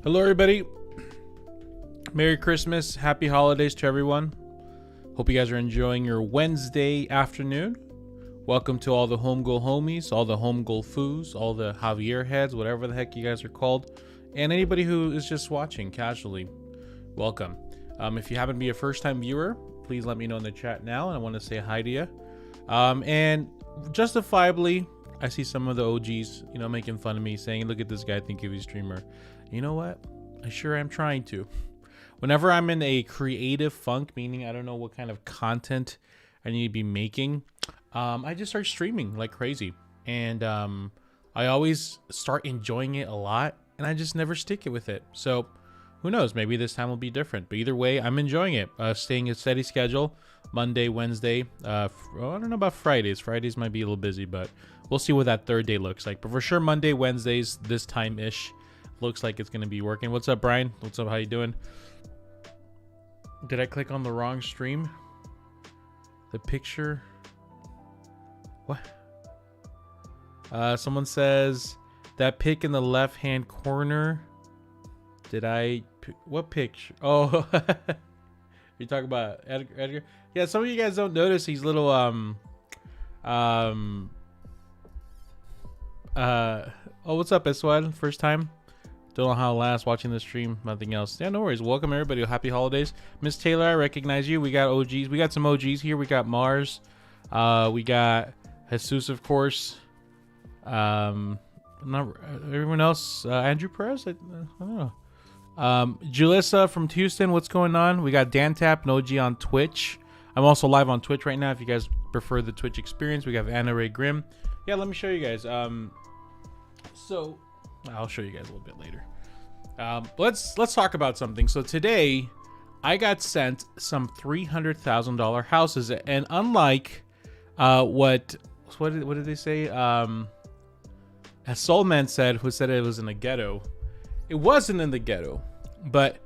Hello, everybody. Merry Christmas. Happy holidays to everyone. Hope you guys are enjoying your Wednesday afternoon. Welcome to all the home goal homies, all the home goal foos, all the Javier heads, whatever the heck you guys are called, and anybody who is just watching casually. Welcome. If you happen to be a first-time viewer, please let me know in the chat now, and I want to say hi to you. And justifiably, I see some of the OGs, making fun of me, saying, look at this guy, think he's a streamer. You know what? I sure am trying to. Whenever I'm in a creative funk, meaning I don't know what kind of content I need to be making, I just start streaming like crazy. And I always start enjoying it a lot, and I just never stick it with it. So who knows? Maybe this time will be different. But either way, I'm enjoying it. Staying a steady schedule. Monday, Wednesday. I don't know about Fridays. Fridays might be a little busy, but we'll see what that third day looks like. But for sure, Monday, Wednesdays, this time-ish, looks like it's going to be working. What's up, Brian? What's up? How you doing? Did I click on the wrong stream? The picture? What? Someone says that pic in the left-hand corner. Did I... What picture? Oh, you talking about Edgar? Yeah, some of you guys don't notice these little oh, what's up, S1? First time? Don't know how it lasts watching the stream. Nothing else. Yeah, no worries. Welcome everybody. Happy holidays. Miss Taylor, I recognize you. We got OGs. We got some OGs here. We got Mars. We got Jesus, of course. Not everyone else. Andrew Perez. I don't know. Julissa from Houston. What's going on? We got Dan Tap and OG on Twitch. I'm also live on Twitch right now. If you guys prefer the Twitch experience, we have Anna Ray Grimm. Yeah, let me show you guys. So I'll show you guys a little bit later. Let's talk about something. So today, I got sent some $300,000 houses, and unlike what did they say? As Soulman said, who said it was in a ghetto, it wasn't in the ghetto. But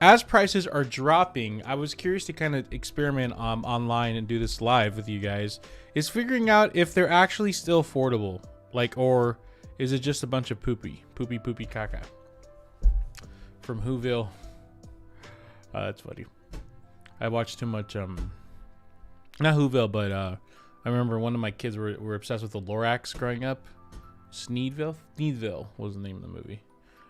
as prices are dropping, I was curious to kind of experiment online and do this live with you guys. Is figuring out if they're actually still affordable, or is it just a bunch of poopy caca from Whoville? That's funny. I watched too much, not Whoville, but I remember one of my kids were obsessed with the Lorax growing up. Sneedville was the name of the movie.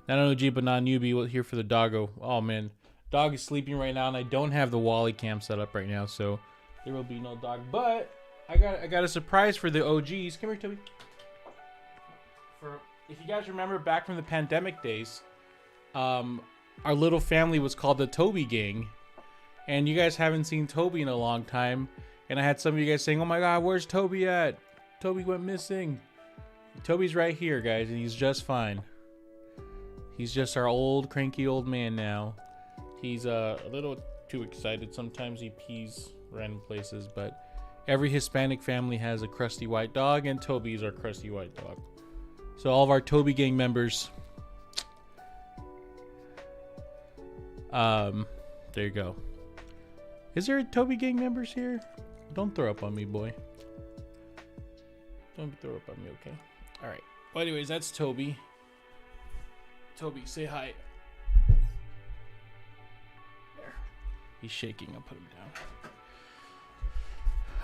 Not an OG, but not a newbie. Here for the doggo. Oh man, dog is sleeping right now, and I don't have the Wally cam set up right now, so there will be no dog. But I got a surprise for the OGs. Come here, Toby. If you guys remember back from the pandemic days, our little family was called the Toby Gang, and you guys haven't seen Toby in a long time, and I had some of you guys saying, oh my god, where's Toby at? Toby went missing. Toby's right here, guys, and he's just fine. He's just our old cranky old man now. He's a little too excited. Sometimes he pees random places, but every Hispanic family has a crusty white dog, and Toby's our crusty white dog. So all of our Toby Gang members, there you go. Is there Toby Gang members here? Don't throw up on me, boy. Don't throw up on me, okay? All right. Well, anyways, that's Toby. Toby, say hi. There. He's shaking. I'll put him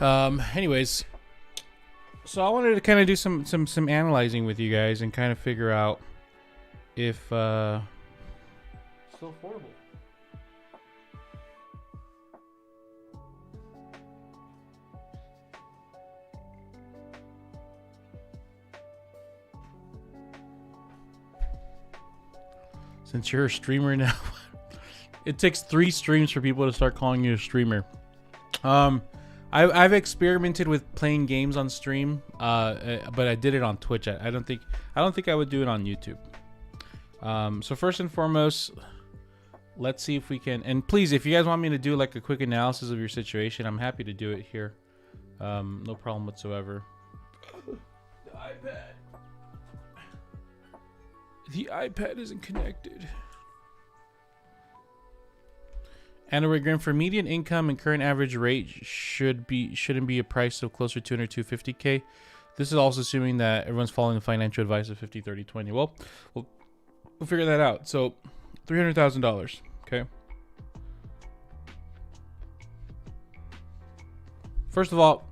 down. Anyways. So I wanted to kind of do some analyzing with you guys and kind of figure out if it's still affordable. Since you're a streamer now, it takes 3 streams for people to start calling you a streamer. I've experimented with playing games on stream, but I did it on Twitch. I don't think I would do it on YouTube. So first and foremost, let's see if we can. And please, if you guys want me to do like a quick analysis of your situation, I'm happy to do it here. No problem whatsoever. The iPad isn't connected. Anna Graham, for median income and current average rate shouldn't be a price of closer to 250K. This is also assuming that everyone's following the financial advice of 50, 30, 20. Well, we'll figure that out. So $300,000. Okay. First of all,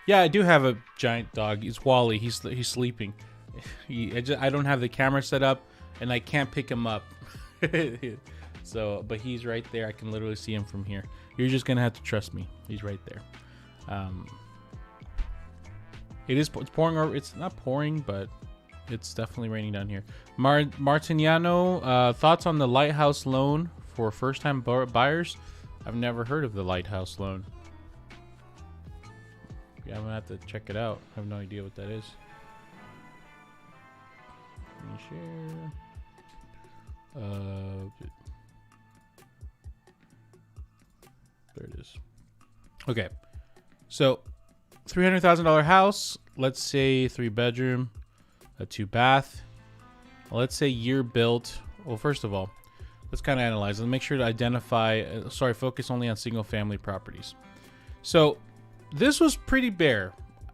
yeah, I do have a giant dog. He's Wally. He's sleeping. I don't have the camera set up, and I can't pick him up. So, but he's right there. I can literally see him from here. You're just gonna have to trust me. He's right there. It's pouring, or it's not pouring, but it's definitely raining down here. Martiniano, thoughts on the Lighthouse loan for first-time buyers? I've never heard of the Lighthouse loan. Yeah, I'm gonna have to check it out. I have no idea what that is. Let me share. There it is. Okay, so $300,000 house. Let's say 3-bedroom, a 2-bath. Let's say year built. Well, first of all, let's kind of analyze. Let's make sure to identify. Focus only on single-family properties. So this was pretty bare.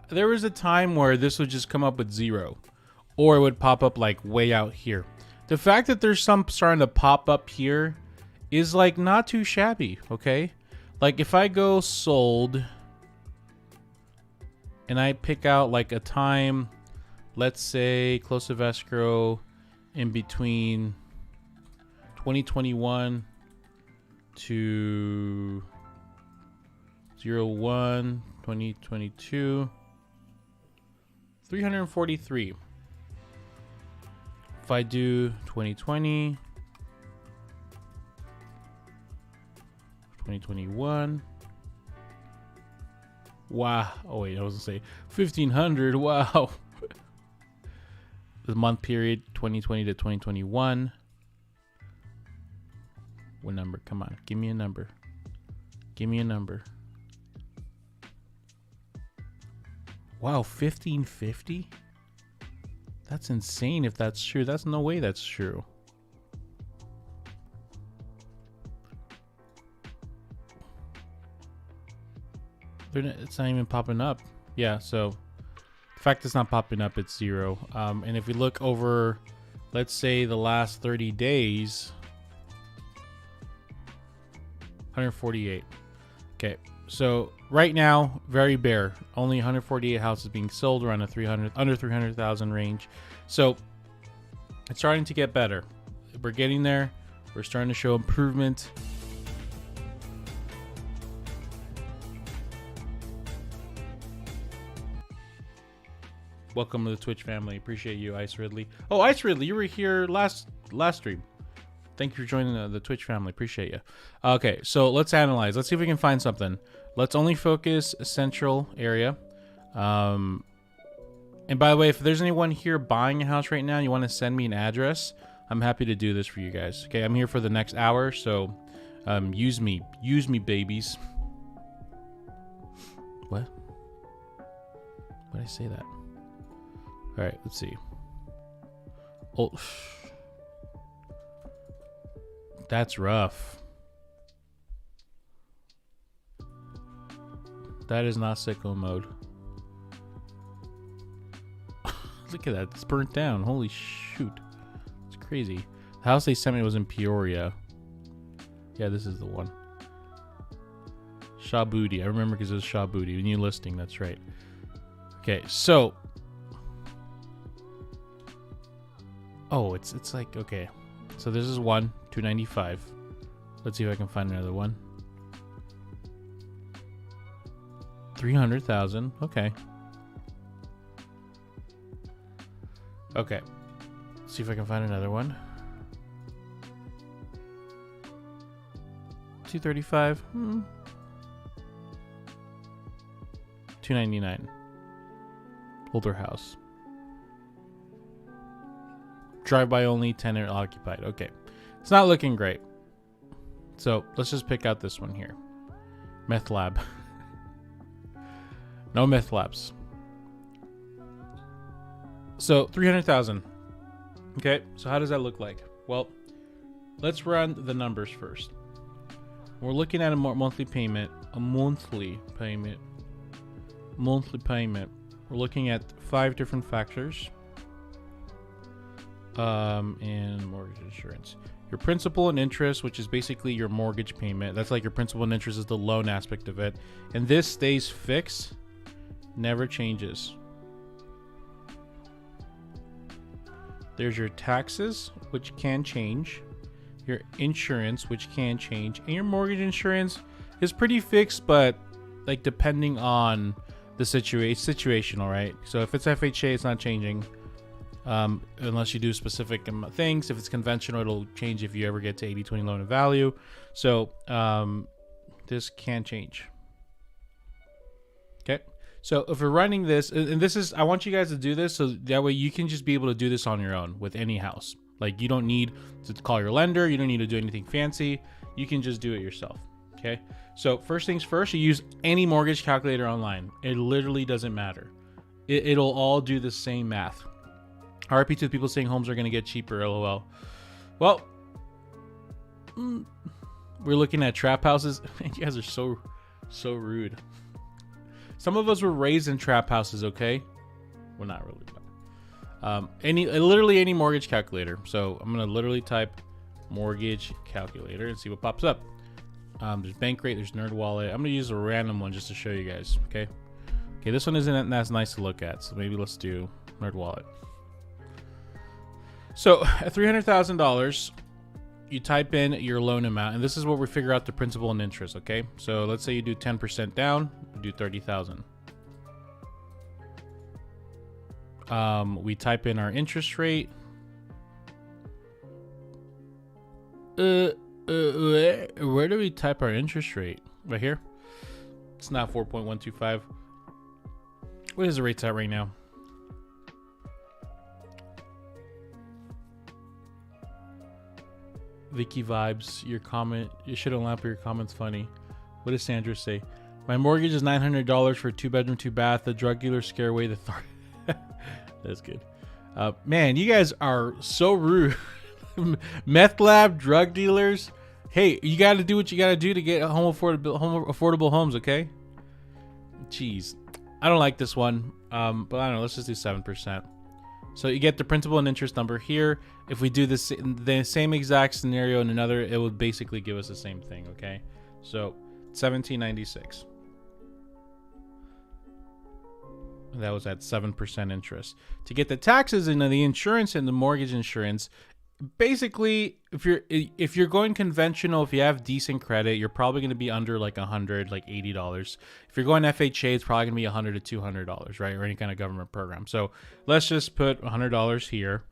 There was a time where this would just come up with 0, or it would pop up like way out here. The fact that there's some starting to pop up here is like not too shabby, okay? Like if I go sold and I pick out like a time, let's say close of escrow in between 2021 to 01 2022, 343. If I do 2020, 2021, wow. Oh wait, I was gonna say 1500. Wow. The month period 2020 to 2021. What number? Come on, give me a number. Give me a number. Wow, 1550? That's insane if that's true. That's no way that's true. It's not even popping up. Yeah, so the fact it's not popping up, it's 0. And if we look over, let's say the last 30 days, 148. Okay, so right now, very bare. Only 148 houses being sold around under 300,000 range. So it's starting to get better. We're getting there. We're starting to show improvement. Welcome to the Twitch family. Appreciate you, Ice Ridley. Oh, Ice Ridley, you were here last stream. Thank you for joining the Twitch family. Appreciate you. Okay, so let's analyze. Let's see if we can find something. Let's only focus central area. And by the way, if there's anyone here buying a house right now, you want to send me an address, I'm happy to do this for you guys. Okay, I'm here for the next hour, so use me, babies. What? Why did I say that? All right, let's see. Oh, that's rough. That is not sicko mode. Look at that. It's burnt down. Holy shoot. It's crazy. The house they sent me was in Peoria. Yeah, this is the one. Shaw Booty. I remember because it was Shaw Booty. The new listing. That's right. Okay, so. Oh, it's like, okay. So this is one, 295. Let's see if I can find another one. 300,000. Okay. Okay. Let's see if I can find another one. 235. 299. Older house. Drive-by only, tenant occupied. Okay. It's not looking great. So let's just pick out this one here. Meth lab. No meth labs. So 300,000. Okay. So how does that look like? Well, let's run the numbers first. We're looking at a monthly payment. Monthly payment. We're looking at 5 different factors. And mortgage insurance. Your principal and interest, which is basically your mortgage payment. That's like your principal and interest is the loan aspect of it. And this stays fixed, never changes. There's your taxes, which can change. Your insurance, which can change. And your mortgage insurance is pretty fixed, but like depending on the situational, right? So if it's FHA, it's not changing. Unless you do specific things. If it's conventional, it'll change if you ever get to 80-20 loan to value. So this can change. Okay, so if we're running this, and this is, I want you guys to do this so that way you can just be able to do this on your own with any house. Like you don't need to call your lender, you don't need to do anything fancy, you can just do it yourself. Okay, so first things first, you use any mortgage calculator online. It literally doesn't matter. It'll all do the same math. RIP to the people saying homes are going to get cheaper, lol. Well, we're looking at trap houses. Man, you guys are so rude. Some of us were raised in trap houses, okay? Well, not really. But, literally any mortgage calculator. So I'm going to literally type mortgage calculator and see what pops up. There's Bankrate, there's NerdWallet. I'm going to use a random one just to show you guys, okay? Okay, this one isn't that nice to look at, so maybe let's do NerdWallet. So at $300,000, you type in your loan amount, and this is what we figure out the principal and interest. Okay, so let's say you do 10% down, you do 30,000. We type in our interest rate. Where do we type our interest rate? Right here. It's not 4.125. What is the rates at right now? Vicky Vibes, your comment, you shouldn't laugh, but your comment's funny. What does Sandra say? My mortgage is $900 for a 2-bedroom, 2-bath. The drug dealer scare away the That's good. Man, you guys are so rude. Meth lab, drug dealers. Hey, you got to do what you got to do to get affordable homes, okay? Jeez. I don't like this one, but I don't know. Let's just do 7%. So you get the principal and interest number here. If we do the same exact scenario in another, it would basically give us the same thing, okay? So 1796. That was at 7% interest. To get the taxes and the insurance and the mortgage insurance, basically, if you're going conventional, if you have decent credit, you're probably going to be under like $100, like $80. If you're going FHA, it's probably going to be $100 to $200, right? Or any kind of government program. So let's just put $100 here.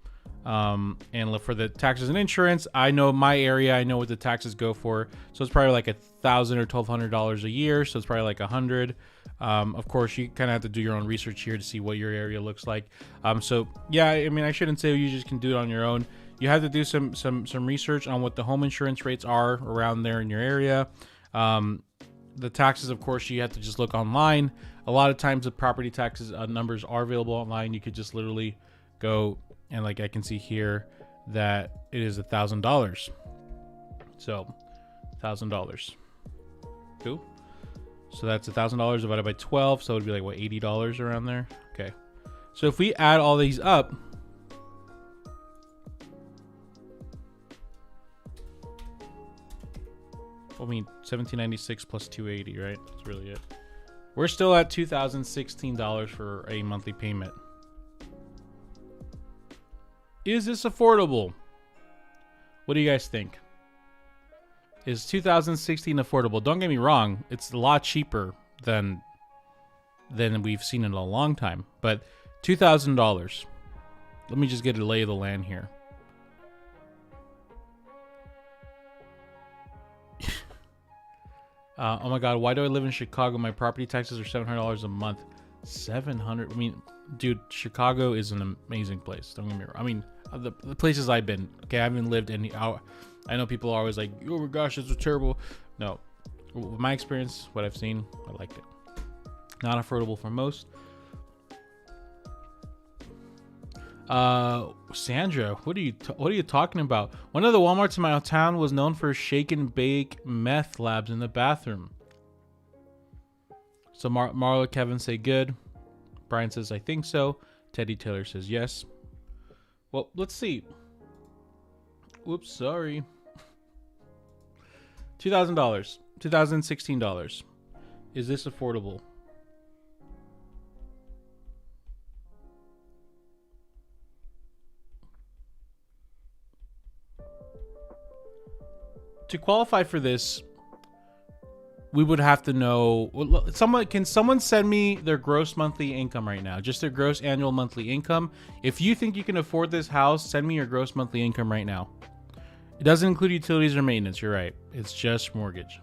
And look for the taxes and insurance. I know my area, I know what the taxes go for. So it's probably like $1,000 or $1,200 a year. So it's probably like 100. Of course, you kind of have to do your own research here to see what your area looks like. So yeah, I mean, I shouldn't say you just can do it on your own. You have to do some research on what the home insurance rates are around there in your area. The taxes, of course, you have to just look online. A lot of times the property taxes numbers are available online. You could just literally go and, like, I can see here that it is $1,000. So $1,000. Cool. So that's $1,000 divided by 12. So it would be like, what, $80 around there? Okay. So if we add all these up, I mean, 1796 plus 280, right? That's really it. We're still at $2,016 for a monthly payment. Is this affordable? What do you guys think? Is 2016 affordable? Don't get me wrong, it's a lot cheaper than we've seen in a long time. But $2,000. Let me just get a lay of the land here. Oh my God, why do I live in Chicago? My property taxes are $700 a month. 700. I mean, dude, Chicago is an amazing place. Don't get me wrong. I mean, the places I've been. Okay, I haven't lived any. I know people are always like, "Oh my gosh, this was terrible." No, with my experience, what I've seen, I liked it. Not affordable for most. Sandra, what are you talking about? One of the Walmarts in my town was known for shake and bake meth labs in the bathroom. So Marla, Kevin say good. Brian says I think so. Teddy Taylor says yes. Well, let's see. Whoops, sorry. $2,000. $2,016. Is this affordable? To qualify for this, we would have to know. Can someone send me their gross monthly income right now? Just their gross annual monthly income. If you think you can afford this house, send me your gross monthly income right now. It doesn't include utilities or maintenance. You're right. It's just mortgage.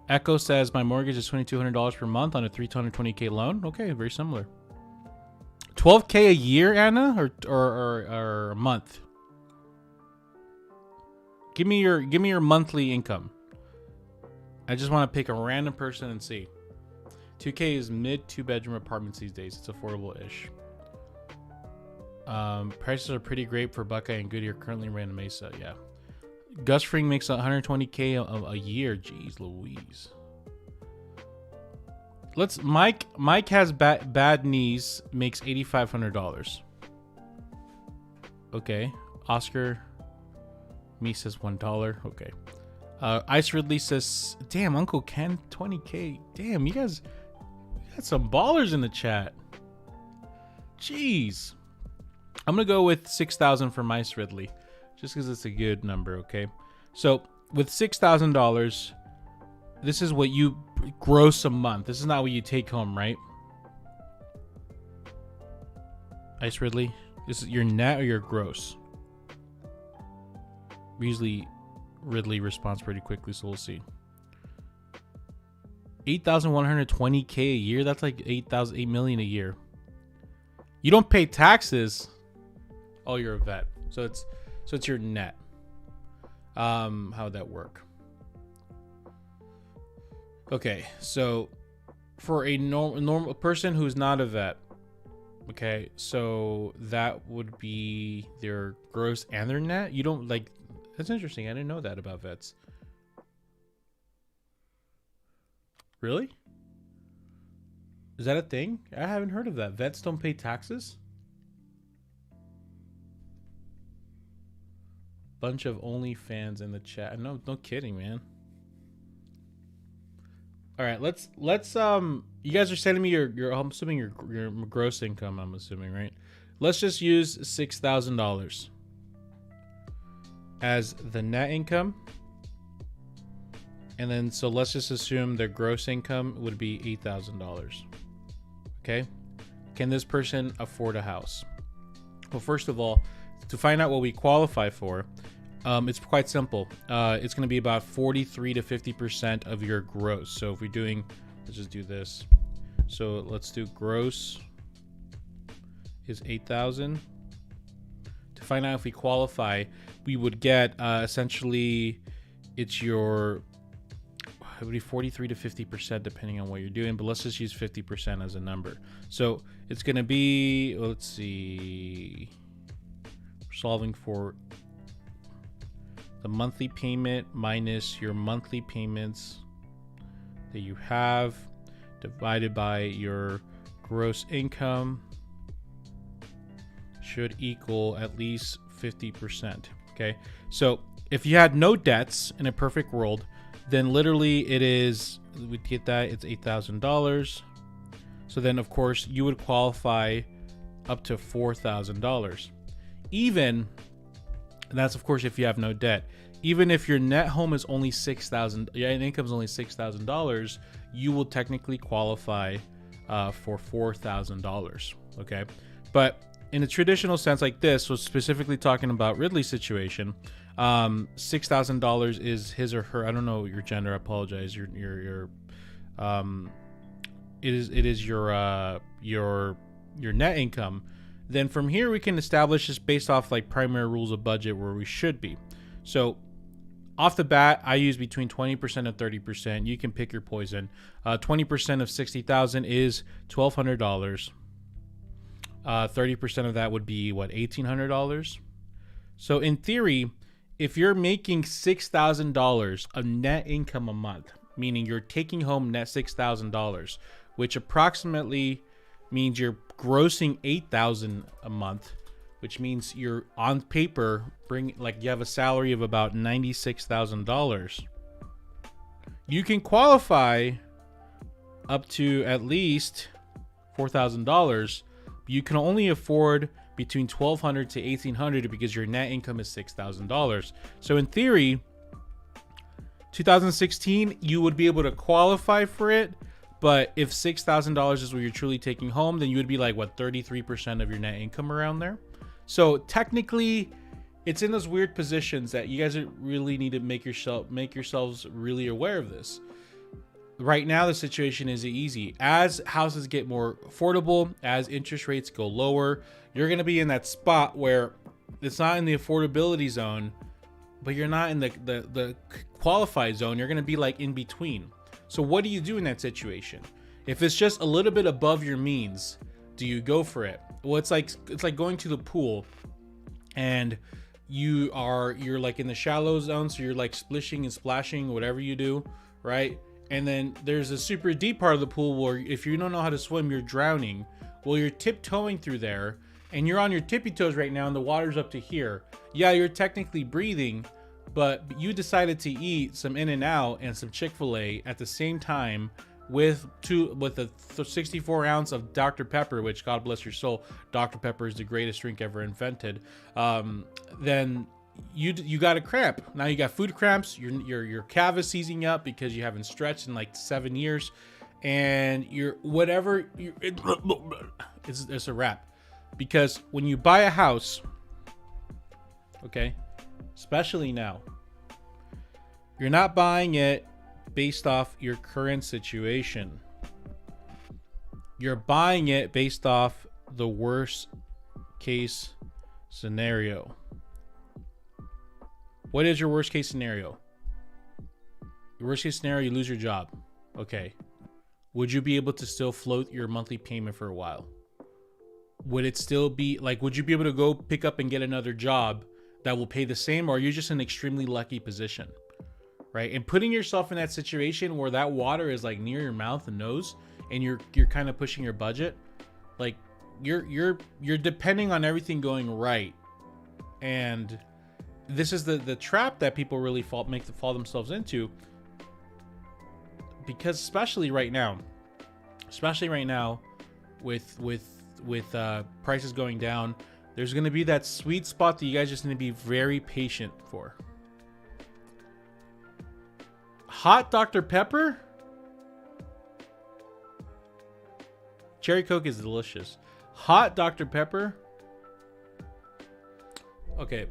Echo says my mortgage is $2,200 per month on a $320K loan. Okay, very similar. $12K a year, Anna, or a month? Give me your monthly income. I just want to pick a random person and see. 2K is mid 2-bedroom apartments these days. It's affordable-ish. Prices are pretty great for Buckeye and Goodyear currently ran in Mesa. Yeah. Gus Fring makes $120K a year. Jeez Louise. Mike has bad knees, makes $8,500. Okay. Oscar me says $1. Okay. Ice Ridley says, damn, Uncle Ken, 20K. Damn, you guys got some ballers in the chat. Jeez. I'm going to go with 6,000 for Ice Ridley, just because it's a good number, okay? So, with $6,000, this is what you gross a month. This is not what you take home, right? Ice Ridley, this is your net or your gross? Usually Ridley responds pretty quickly, so we'll see. 8,120K a year. That's like 8 million a year. You don't pay taxes. Oh, you're a vet, so it's your net. How would that work? Okay, so for a normal person who's not a vet, okay, so that would be their gross and their net. You don't like. That's interesting. I didn't know that about vets. Really? Is that a thing? I haven't heard of that. Vets don't pay taxes? Bunch of OnlyFans in the chat. No kidding, man. All right, let's you guys are sending me your I'm assuming your gross income, I'm assuming, right? Let's just use $6,000 as the net income. And then, so let's just assume their gross income would be $8,000. Okay. Can this person afford a house? Well, first of all, to find out what we qualify for, it's quite simple. It's going to be about 43 to 50% of your gross. So if we're doing, let's just do this. So let's do gross is 8,000. To find out if we qualify, we would get essentially it's your, it would be 43 to 50% depending on what you're doing, but let's just use 50% as a number. So it's going to be, well, let's see, we're solving for the monthly payment minus your monthly payments that you have divided by your gross income should equal at least 50%. Okay, so if you had no debts in a perfect world, then literally it is, we get that, it's $8,000. So then of course you would qualify up to $4,000. Even, and that's of course if you have no debt. Even if your net home is only $6,000, your income is only $6,000, you will technically qualify for $4,000. Okay, but in a traditional sense like this, so specifically talking about Ridley's situation, $6,000 is his or her, I don't know your gender, I apologize, it is your net income. Then from here we can establish just based off like primary rules of budget where we should be. So off the bat, I use between 20% and 30%. You can pick your poison. 20% of 60,000 is $1,200. 30% of that would be what, $1,800. So in theory, if you're making $6,000 of net income a month, meaning you're taking home net $6,000, which approximately means you're grossing $8,000 a month, which means you're on paper you have a salary of about $96,000. You can qualify up to at least $4,000. You can only afford between $1,200 to $1,800 because your net income is $6,000. So in theory, 2016, you would be able to qualify for it. But if $6,000 is what you're truly taking home, then you would be like, what, 33% of your net income around there. So technically, it's in those weird positions that you guys really need to make yourselves really aware of this. Right now, the situation isn't easy. As houses get more affordable, as interest rates go lower, you're going to be in that spot where it's not in the affordability zone, but you're not in the qualified zone. You're going to be like in between. So what do you do in that situation? If it's just a little bit above your means, do you go for it? Well, it's like going to the pool and you're like in the shallow zone, so you're like splishing and splashing, whatever you do, right? And then there's a super deep part of the pool where if you don't know how to swim, you're drowning. Well, you're tiptoeing through there and you're on your tippy toes right now and the water's up to here. Yeah, you're technically breathing, but you decided to eat some In-N-Out and some Chick-fil-A at the same time with a 64 ounce of Dr. Pepper, which, God bless your soul, Dr. Pepper is the greatest drink ever invented. Then you got a cramp. Now you got food cramps. Your calf is seizing up because you haven't stretched in like 7 years, and it's a wrap. Because when you buy a house, okay, especially now, you're not buying it based off your current situation. You're buying it based off the worst case scenario. What is your worst case scenario? Your worst case scenario, you lose your job. Okay. Would you be able to still float your monthly payment for a while? Would it still be like, would you be able to go pick up and get another job that will pay the same, or are you just in an extremely lucky position? Right? And putting yourself in that situation where that water is like near your mouth and nose and you're kind of pushing your budget, like you're depending on everything going right. And this is the trap that people really fall themselves into, because especially right now with prices going down, there's going to be that sweet spot that you guys just need to be very patient for. Hot Dr. Pepper? Cherry Coke is delicious. Hot Dr. Pepper? Okay,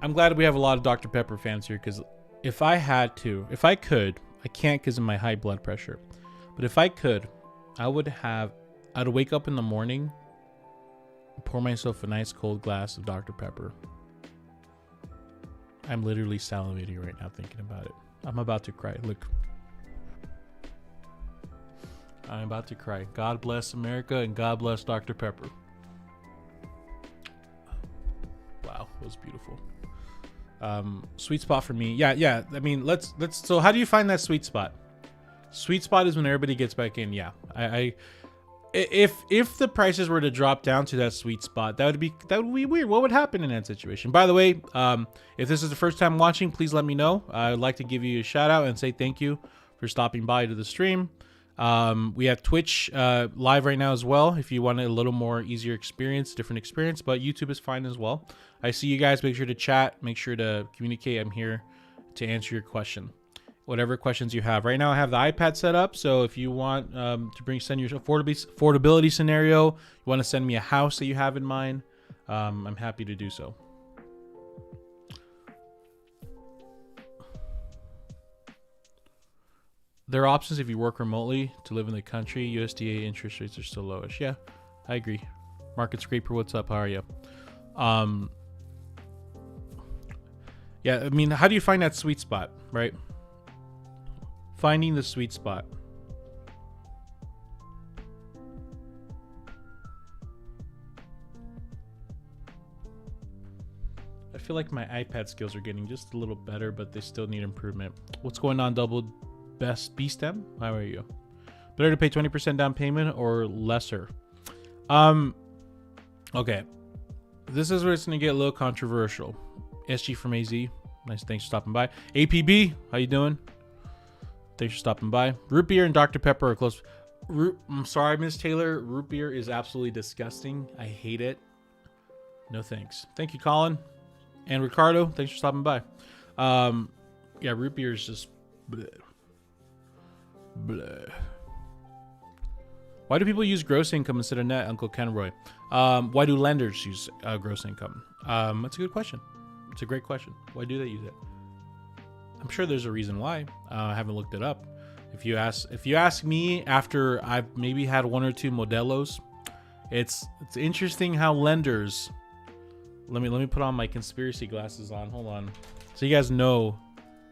I'm glad we have a lot of Dr. Pepper fans here, because if I could, I can't because of my high blood pressure, but if I could, I'd wake up in the morning, pour myself a nice cold glass of Dr. Pepper. I'm literally salivating right now thinking about it. I'm about to cry. Look. I'm about to cry. God bless America and God bless Dr. Pepper. Wow, it was beautiful. Sweet spot for me. Yeah. I mean, let's. So, how do you find that sweet spot? Sweet spot is when everybody gets back in. Yeah, if the prices were to drop down to that sweet spot, that would be weird. What would happen in that situation? By the way, if this is the first time watching, please let me know. I'd like to give you a shout out and say thank you for stopping by to the stream. We have Twitch live right now as well if you want a little more easier experience, different experience, but YouTube is fine as well. I see you guys. Make sure to chat, make sure to communicate. I'm here to answer your question, whatever questions you have. Right now I have the iPad set up, so if you want to send your affordability scenario, you want to send me a house that you have in mind, I'm happy to do so. There are options if you work remotely to live in the country. USDA interest rates are still lowish. Yeah, I agree. Market Scraper, what's up? How are you? Yeah, I mean, how do you find that sweet spot, right? Finding the sweet spot. I feel like my iPad skills are getting just a little better, but they still need improvement. What's going on, Double Best B-Stem? How are you? Better to pay 20% down payment or lesser? Okay. This is where it's going to get a little controversial. SG from AZ. Nice. Thanks for stopping by. APB. How you doing? Thanks for stopping by. Root beer and Dr. Pepper are close. I'm sorry, Miss Taylor. Root beer is absolutely disgusting. I hate it. No thanks. Thank you, Colin. And Ricardo, thanks for stopping by. Yeah, root beer is just bleh. Bleh. Why do people use gross income instead of net, Uncle Kenroy? Why do lenders use gross income? That's a good question. It's a great question. Why do they use it? I'm sure there's a reason why. I haven't looked it up. If you ask me after I've maybe had one or two Modelos, it's interesting how lenders. Let me put on my conspiracy glasses on. Hold on, so you guys know,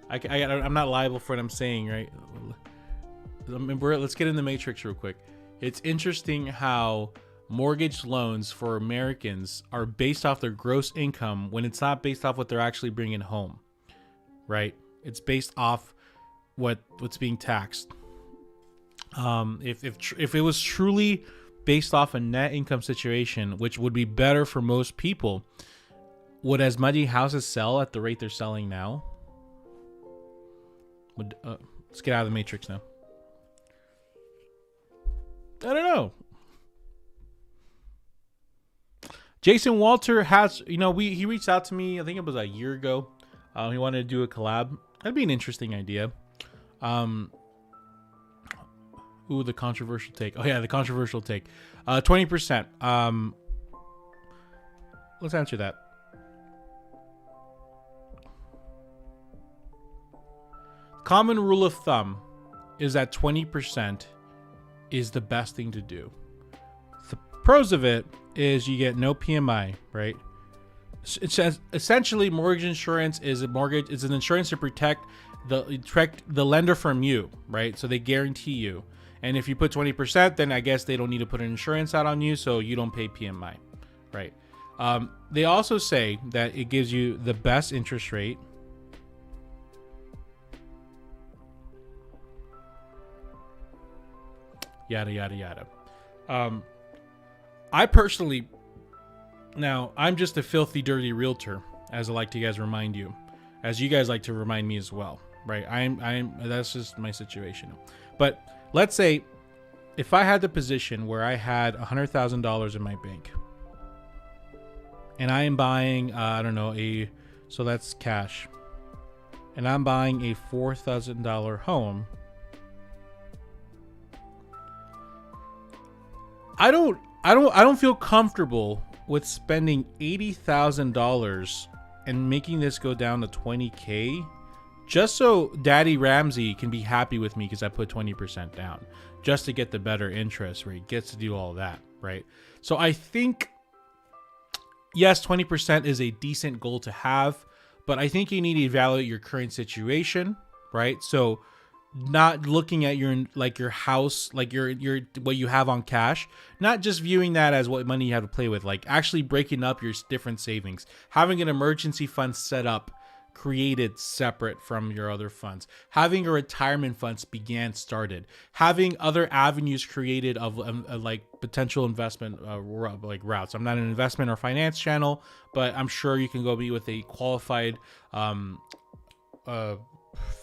I'm not liable for what I'm saying, right? Let's get in the matrix real quick. It's interesting how mortgage loans for Americans are based off their gross income when it's not based off what they're actually bringing home, right? It's based off what's being taxed. If it was truly based off a net income situation, which would be better for most people, would as many houses sell at the rate they're selling now? Let's get out of the matrix now. I don't know. Jason Walter has, he reached out to me, I think it was a year ago. He wanted to do a collab. That'd be an interesting idea. Ooh, the controversial take. Oh yeah, the controversial take. 20%. Let's answer that. Common rule of thumb is that 20% is the best thing to do. The pros of it is you get no PMI, right? It's essentially mortgage insurance is an insurance to protect the lender from you, right? So they guarantee you. And if you put 20%, then I guess they don't need to put an insurance out on you, so you don't pay PMI, right? They also say that it gives you the best interest rate. Yada, yada, yada. I personally, now I'm just a filthy, dirty realtor, as I like to guys remind you, as you guys like to remind me as well, right? That's just my situation. But let's say if I had the position where I had $100,000 in my bank and I am buying, so that's cash, and I'm buying a $4,000 home, I don't feel comfortable with spending $80,000 and making this go down to $20K just so Daddy Ramsey can be happy with me because I put 20% down just to get the better interest rate, gets to do all that, right? So I think, yes, 20% is a decent goal to have, but I think you need to evaluate your current situation, right? So not looking at your house, like your what you have on cash, not just viewing that as what money you have to play with, like actually breaking up your different savings, having an emergency fund set up, created separate from your other funds, having a retirement funds started, having other avenues created of like potential investment like routes. I'm not an investment or finance channel, but I'm sure you can go be with a qualified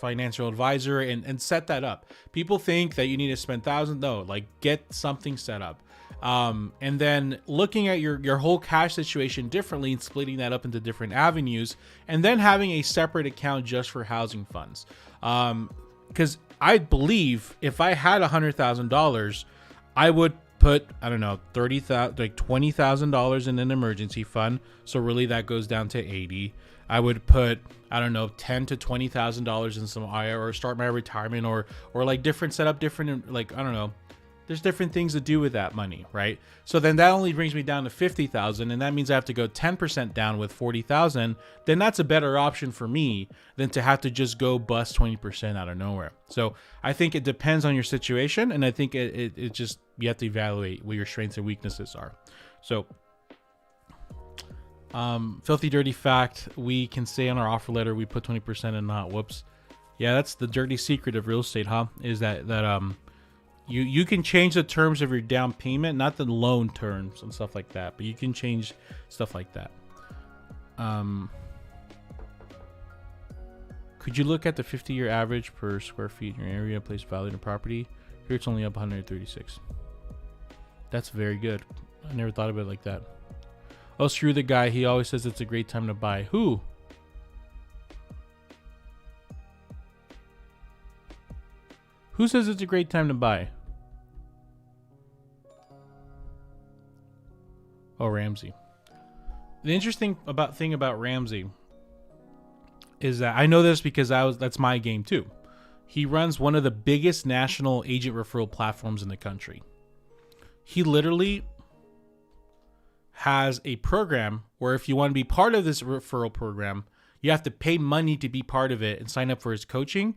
financial advisor and set that up. People think that you need to spend thousands. No, like get something set up. And then looking at your whole cash situation differently and splitting that up into different avenues, and then having a separate account just for housing funds. Because I believe if I had $100,000, I would put, I don't know, $20,000 in an emergency fund. So really that goes down to 80. I would put, I don't know, $10,000 to $20,000 in some IRA or start my retirement or like set up different, like, I don't know. There's different things to do with that money, right? So then that only brings me down to 50,000, and that means I have to go 10% down with 40,000. Then that's a better option for me than to have to just go bust 20% out of nowhere. So I think it depends on your situation, and I think it just, you have to evaluate what your strengths and weaknesses are. So filthy dirty fact, we can say on our offer letter we put 20% and not. Whoops. Yeah, that's the dirty secret of real estate, huh? Is that You can change the terms of your down payment, not the loan terms and stuff like that, but you can change stuff like that. Could you look at the 50-year average per square feet in your area, place value in the property? Here it's only up 136. That's very good. I never thought of it like that. Oh, screw the guy. He always says it's a great time to buy. Who? Who says it's a great time to buy? Oh, Ramsey. The interesting thing about Ramsey is that I know this because that's my game too. He runs one of the biggest national agent referral platforms in the country. He literally has a program where if you want to be part of this referral program, you have to pay money to be part of it and sign up for his coaching,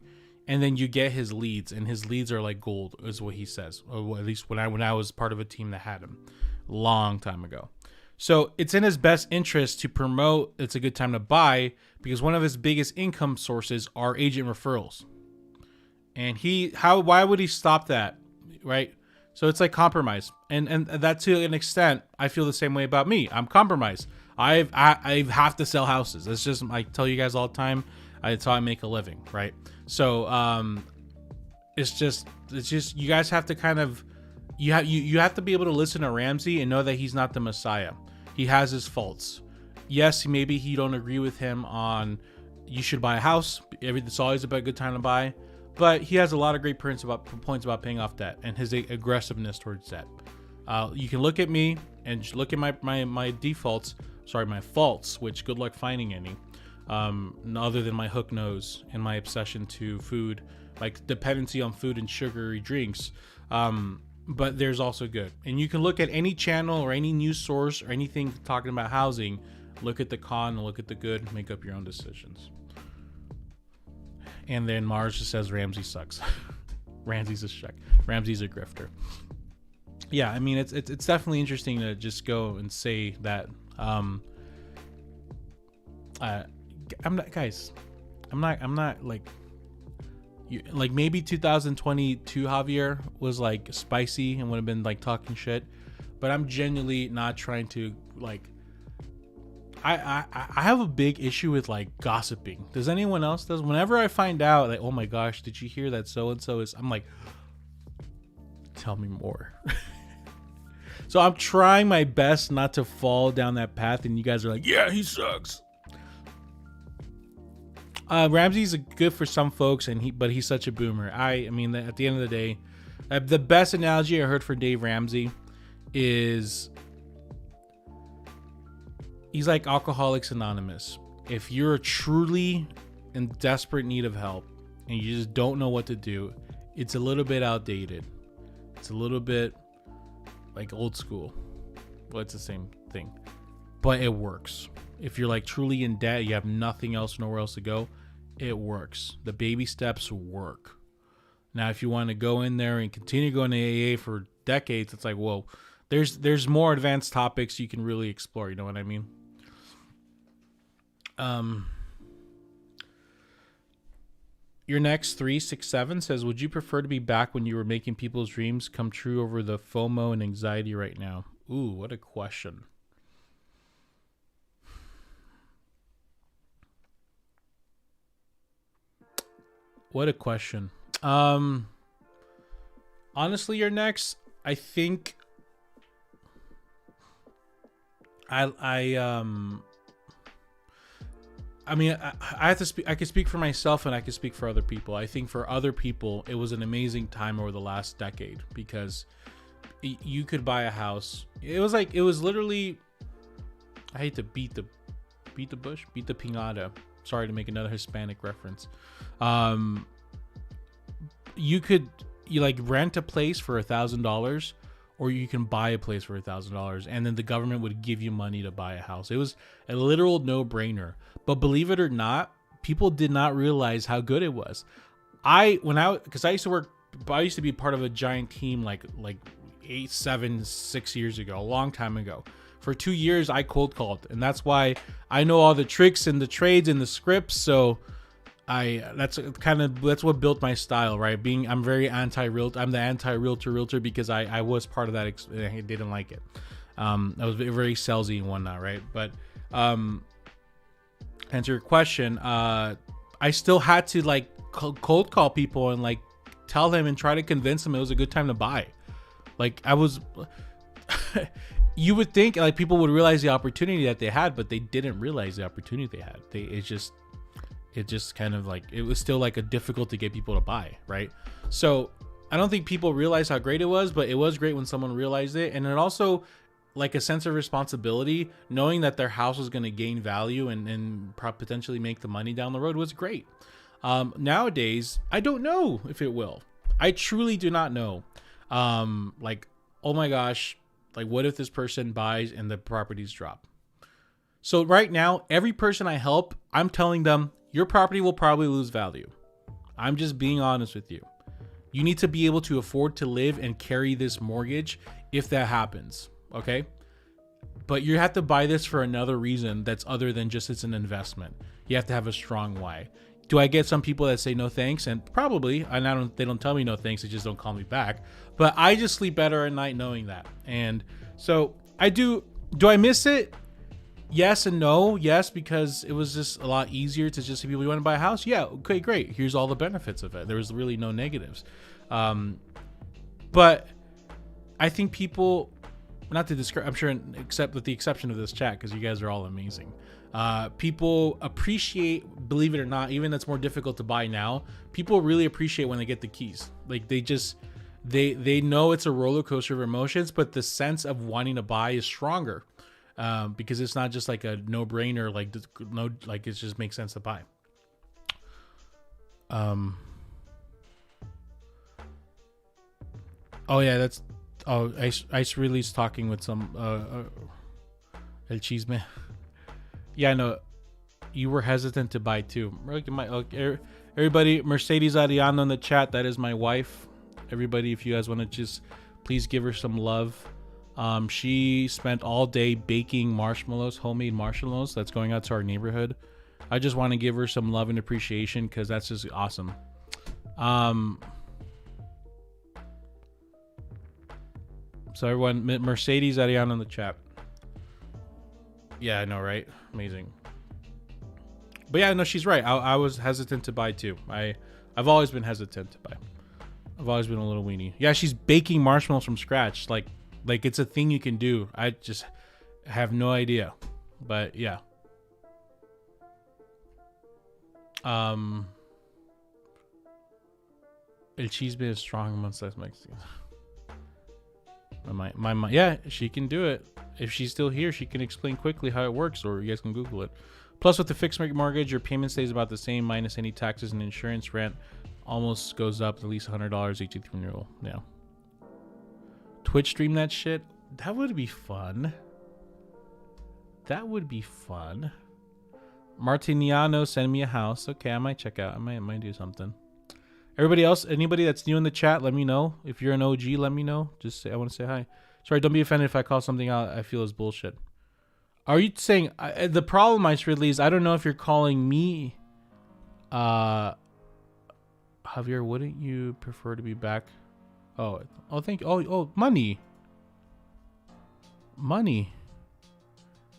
and then you get his leads, and his leads are like gold, is what he says. Or at least when I was part of a team that had him long time ago. So it's in his best interest to promote it's a good time to buy, because one of his biggest income sources are agent referrals. And why would he stop that? Right? So it's like compromise. And that to an extent, I feel the same way about me. I'm compromised. I have to sell houses. It's just, I tell you guys all the time, it's how I make a living, right? So it's just you guys have to kind of you have to be able to listen to Ramsey and know that he's not the Messiah. He has his faults. Yes, maybe you don't agree with him on you should buy a house. It's always about a good time to buy. But he has a lot of great points about paying off debt and his aggressiveness towards debt. You can look at me and look at my defaults. Sorry, my faults, which good luck finding any. Other than my hook nose and my obsession to food, like dependency on food and sugary drinks. But there's also good. And you can look at any channel or any news source or anything talking about housing. Look at the con and look at the good. Make up your own decisions. And then Mars just says Ramsey sucks. Ramsey's a grifter. Yeah, I mean it's definitely interesting to just go and say that. I'm not like maybe 2022 Javier was like spicy and would have been like talking shit, but I'm genuinely not trying to like. I have a big issue with like gossiping. Does anyone else? Whenever I find out like, oh my gosh, did you hear that so and so is? I'm like, tell me more. So I'm trying my best not to fall down that path, and you guys are like, yeah, he sucks. Ramsey's good for some folks, but he's such a boomer. I mean, at the end of the day, the best analogy I heard for Dave Ramsey is he's like Alcoholics Anonymous. If you're truly in desperate need of help and you just don't know what to do, it's a little bit outdated. It's a little bit like old school. Well, it's the same thing, but it works. If you're like truly in debt, you have nothing else, nowhere else to go, it works. The baby steps work. Now, if you want to go in there and continue going to AA for decades, it's like, whoa, there's more advanced topics you can really explore. You know what I mean? Your next 367 says, would you prefer to be back when you were making people's dreams come true over the FOMO and anxiety right now? Ooh, what a question. What a question. Honestly, your next, I think I mean, I have to speak. I can speak for myself, and I can speak for other people. I think for other people, it was an amazing time over the last decade because you could buy a house. It was literally. I hate to beat the piñata. Sorry to make another Hispanic reference. You like rent a place for $1,000, or you can buy a place for $1,000, and then the government would give you money to buy a house. It was a literal no-brainer. But believe it or not, people did not realize how good it was. Because I used to be part of a giant team like 6 years ago, a long time ago. For 2 years, I cold called, and that's why I know all the tricks and the trades and the scripts. So that's what built my style, right? I'm very anti-realtor. I'm the anti-realtor because I was part of that. I didn't like it. I was very salesy and whatnot, right? But answer your question, I still had to like cold call people and like tell them and try to convince them it was a good time to buy. Like I was, you would think like people would realize the opportunity that they had, but they didn't realize the opportunity they had. It just kind of like, it was still like a difficult to get people to buy, right? So I don't think people realized how great it was, but it was great when someone realized it. And it also like a sense of responsibility, knowing that their house was going to gain value and potentially make the money down the road was great. Nowadays, I don't know if it will. I truly do not know. Like, oh my gosh, like what if this person buys and the properties drop? So right now, every person I help, I'm telling them your property will probably lose value. I'm just being honest with you. You need to be able to afford to live and carry this mortgage if that happens. Okay. But you have to buy this for another reason that's other than just it's an investment. You have to have a strong why. Do I get some people that say no thanks? And probably, and they don't tell me no thanks. They just don't call me back. But I just sleep better at night knowing that. And so I do I miss it? Yes and no. Yes, because it was just a lot easier to just say people, you want to buy a house? Yeah. Okay, great. Here's all the benefits of it. There was really no negatives. But I think people, not to describe, I'm sure, except with the exception of this chat, because you guys are all amazing. People appreciate, believe it or not, even that's more difficult to buy now. People really appreciate when they get the keys. Like they know it's a roller coaster of emotions, but the sense of wanting to buy is stronger because it's not just like a no brainer. Like it just makes sense to buy. Oh yeah, that's. Oh, Ice Release talking with some El Chisme. Yeah, I know. You were hesitant to buy too. Everybody, Mercedes Ariano in the chat. That is my wife. Everybody, if you guys want to just please give her some love. She spent all day baking marshmallows, homemade marshmallows. That's going out to our neighborhood. I just want to give her some love and appreciation because that's just awesome. So everyone, Mercedes Ariana in the chat. Yeah, I know, right? Amazing. But yeah, no, she's right. I was hesitant to buy too. I've always been hesitant to buy. I've always been a little weenie. Yeah, she's baking marshmallows from scratch. Like it's a thing you can do. I just have no idea. But yeah. El Chisme is strong amongst us Mexicans. My yeah, she can do it. If she's still here, she can explain quickly how it works, or you guys can Google it. Plus, with the fixed mortgage, your payment stays about the same minus any taxes and insurance. Rent almost goes up at least $100 each renewal. Yeah. Twitch stream that shit. That would be fun. That would be fun. Martiniano, send me a house. Okay, I might check out. I might do something. Everybody else, anybody that's new in the chat, let me know. If you're an OG, let me know. Just say, I want to say hi. Sorry, don't be offended if I call something out I feel is bullshit. Are you saying, the problem, Ice Ridley, is I don't know if you're calling me, Javier, wouldn't you prefer to be back? Oh, thank you. Oh, money. Money.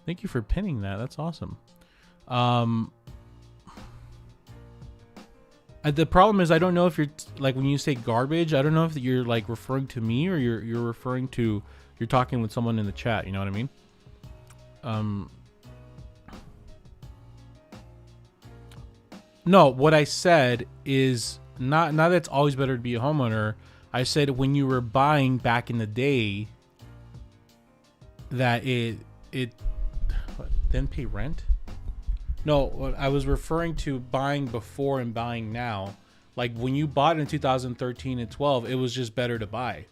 Thank you for pinning that. That's awesome. The problem is I don't know if you're like when you say garbage, I don't know if you're like referring to me or you're referring to you're talking with someone in the chat, you know what I mean? No, what I said is not that it's always better to be a homeowner. I said when you were buying back in the day that it then pay rent. No, I was referring to buying before and buying now. Like when you bought in 2013 and 12, it was just better to buy,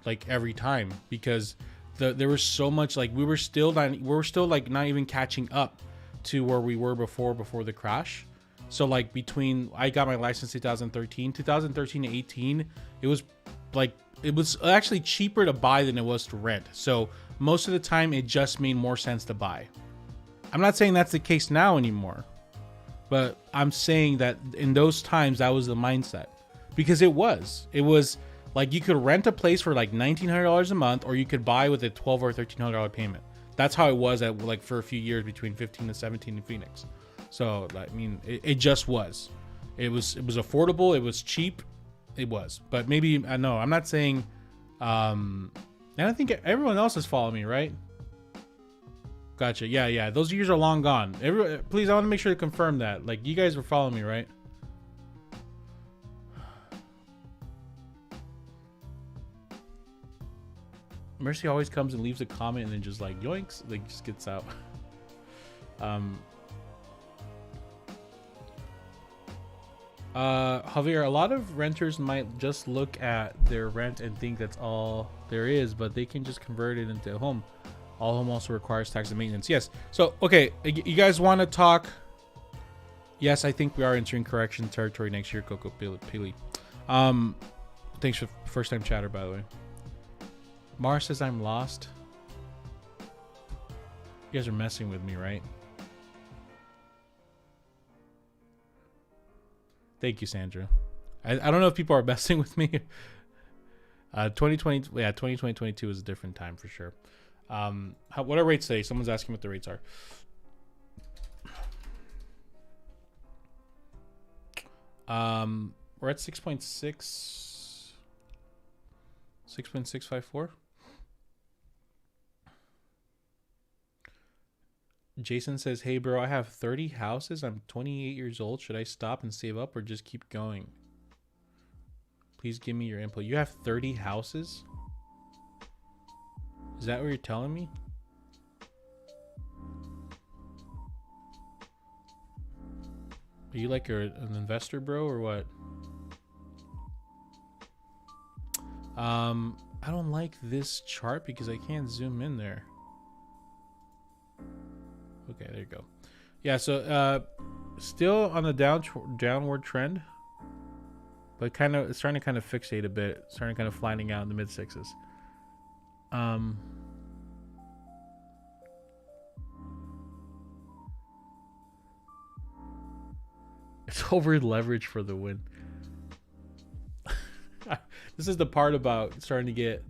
like every time, because there was so much. Like we were still like not even catching up to where we were before the crash. So like between I got my license 2013 to 18, it was actually cheaper to buy than it was to rent. So most of the time, it just made more sense to buy. I'm not saying that's the case now anymore, But I'm saying that in those times, that was the mindset, because it was like you could rent a place for like $1,900 a month, or you could buy with a $1,200 or $1,300 payment. That's how it was at like for a few years between 15 and 17 in Phoenix. So I mean, it just was. It was affordable. It was cheap. It was. But maybe I know. I'm not saying. And I think everyone else is following me, right? Gotcha. Yeah. Those years are long gone. Please, I want to make sure to confirm that. Like, you guys were following me, right? Mercy always comes and leaves a comment and then just like yoinks, like just gets out. Javier, a lot of renters might just look at their rent and think that's all there is, but they can just convert it into a home. All home also requires tax and maintenance. Yes. So, okay, you guys want to talk? Yes, I think we are entering correction territory next year, Coco Pili. Thanks for first time chatter, by the way. Mars says I'm lost. You guys are messing with me, right? Thank you, Sandra. I don't know if people are messing with me. 2020, yeah, 2022 is a different time for sure. What are rates today? Someone's asking what the rates are. We're at 6.654. Jason says, hey bro, I have 30 houses. I'm 28 years old. Should I stop and save up or just keep going? Please give me your input. You have 30 houses? Is that what you're telling me? Are you like an investor, bro, or what? I don't like this chart because I can't zoom in there. Okay, there you go. Yeah, so still on the downward trend, but it's starting to kind of fixate a bit, starting to kind of flattening out in the mid sixes. It's over leverage for the win. This is the part about starting to get.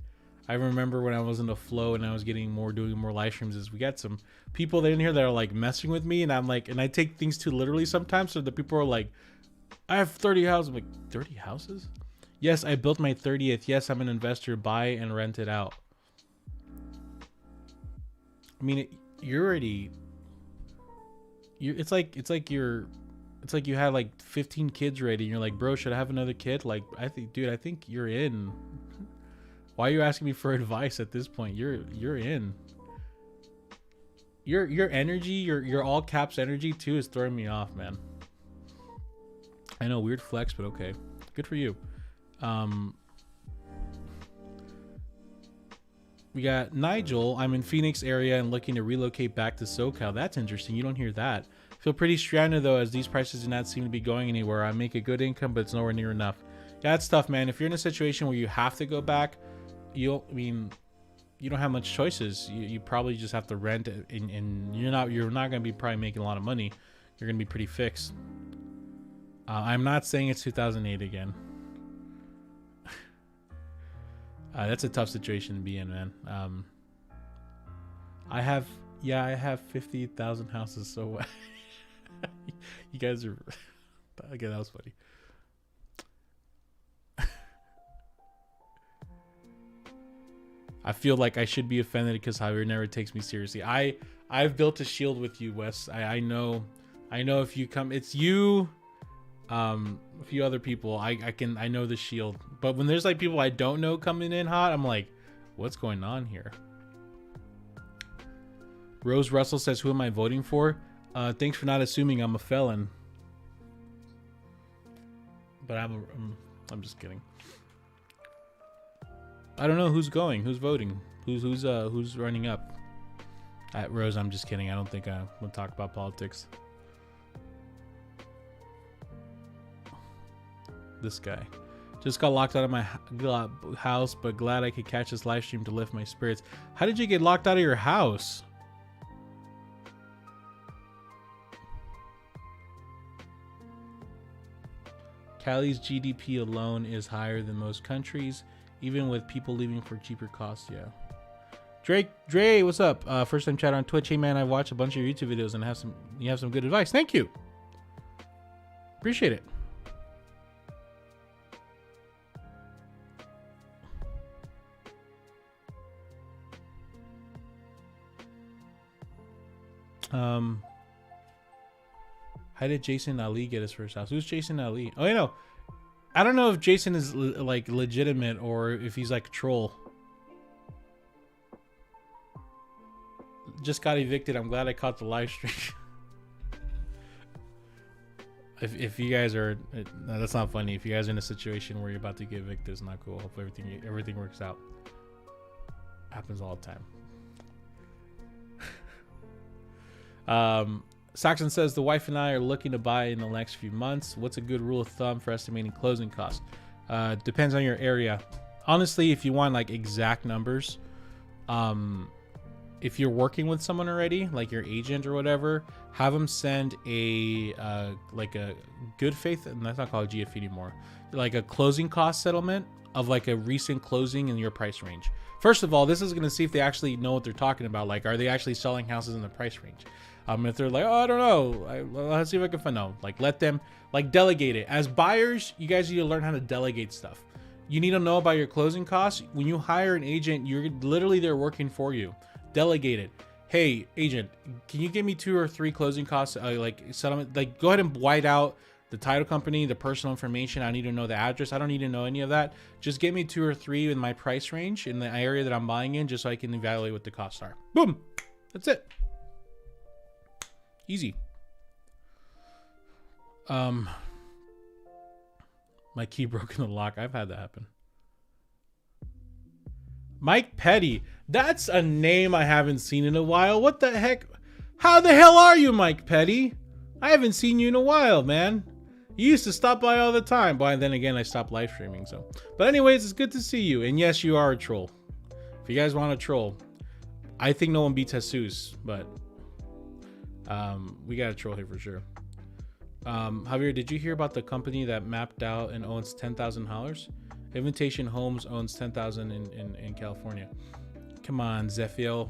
I remember when I was in the flow and I was doing more live streams, is we got some people in here that are like messing with me, and I'm like, and I take things too literally sometimes. So the people are like, I have 30 houses. I'm like, 30 houses? Yes, I built my 30th. Yes, I'm an investor. Buy and rent it out. I mean, it's like you had like 15 kids ready and you're like, bro, should I have another kid? Like, I think you're in. Why are you asking me for advice at this point? You're in. Your energy, your all caps energy too is throwing me off, man. I know, weird flex, but okay. Good for you. We got Nigel. I'm in Phoenix area and looking to relocate back to SoCal. That's interesting. You don't hear that. Feel pretty stranded though, as these prices do not seem to be going anywhere. I make a good income, but it's nowhere near enough. Yeah, that's tough, man. If you're in a situation where you have to go back, you don't have much choices. You probably just have to rent, and you're not gonna be probably making a lot of money. You're gonna be pretty fixed. I'm not saying it's 2008 again. That's a tough situation to be in, man. I have 50,000 houses, so you guys are. Okay, that was funny. I feel like I should be offended because Javier never takes me seriously. I've built a shield with you, Wes. I know if you come, it's you, a few other people. I know the shield. But when there's like people I don't know coming in hot, I'm like, what's going on here? Rose Russell says, who am I voting for? Thanks for not assuming I'm a felon. But I'm just kidding. I don't know who's going, who's voting, who's running up. Rose, I'm just kidding. I don't think I will talk about politics. This guy just got locked out of my house, but glad I could catch this live stream to lift my spirits. How did you get locked out of your house? Cali's GDP alone is higher than most countries, even with people leaving for cheaper costs. Yeah. Dre, what's up? First time chat on Twitch. Hey man, I watched a bunch of your YouTube videos and you have some good advice. Thank you. Appreciate it. How did Jason Ali get his first house? Who's Jason Ali? Oh, you know, I don't know if Jason is like legitimate or if he's like a troll. Just got evicted. I'm glad I caught the live stream. if you guys are, no, that's not funny. If you guys are in a situation where you're about to get evicted, it's not cool. Hopefully everything works out. Happens all the time. Saxon says the wife and I are looking to buy in the next few months. What's a good rule of thumb for estimating closing costs? Depends on your area. Honestly, if you want like exact numbers, if you're working with someone already, like your agent or whatever, have them send a like a good faith, and that's not called GFE anymore, like a closing cost settlement of like a recent closing in your price range. First of all, this is going to see if they actually know what they're talking about. Like, are they actually selling houses in the price range? If they're like, oh, I don't know, let's see if I can find out. Like, let them like delegate it. As buyers, you guys need to learn how to delegate stuff. You need to know about your closing costs. When you hire an agent, you're literally there working for you. Delegate it. Hey, agent, can you give me 2 or 3 closing costs, like settlement? Like, go ahead and white out the title company, the personal information. I need to know the address. I don't need to know any of that. Just give me 2 or 3 in my price range in the area that I'm buying in, just so I can evaluate what the costs are. Boom. That's it. Easy. My key broke in the lock. I've had that happen. Mike Petty. That's a name I haven't seen in a while. What the heck? How the hell are you, Mike Petty? I haven't seen you in a while, man. You used to stop by all the time. But then again, I stopped live streaming. So, but anyways, it's good to see you. And yes, you are a troll. If you guys want a troll, I think no one beats Jesus, but we got a troll here for sure. Javier, did you hear about the company that mapped out and owns 10,000 hollers? Invitation Homes owns 10,000 in California. Come on, Zephiel.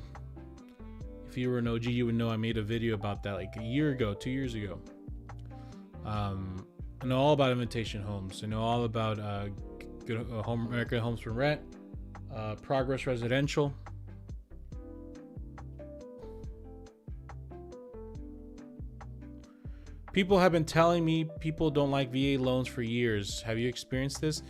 If you were an OG, you would know I made a video about that like a year ago, 2 years ago. I know all about Invitation Homes. I know all about good American Homes for Rent, Progress Residential. People have been telling me people don't like VA loans for years. Have you experienced this?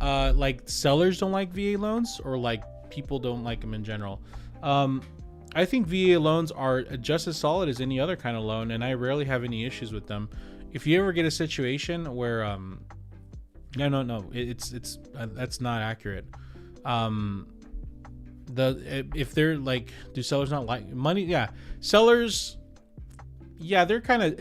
Like sellers don't like VA loans, or like people don't like them in general? I think VA loans are just as solid as any other kind of loan, and I rarely have any issues with them. If you ever get a situation where no, it's that's not accurate. If they're like, do sellers not like money? Yeah, sellers. Yeah, they're kind of.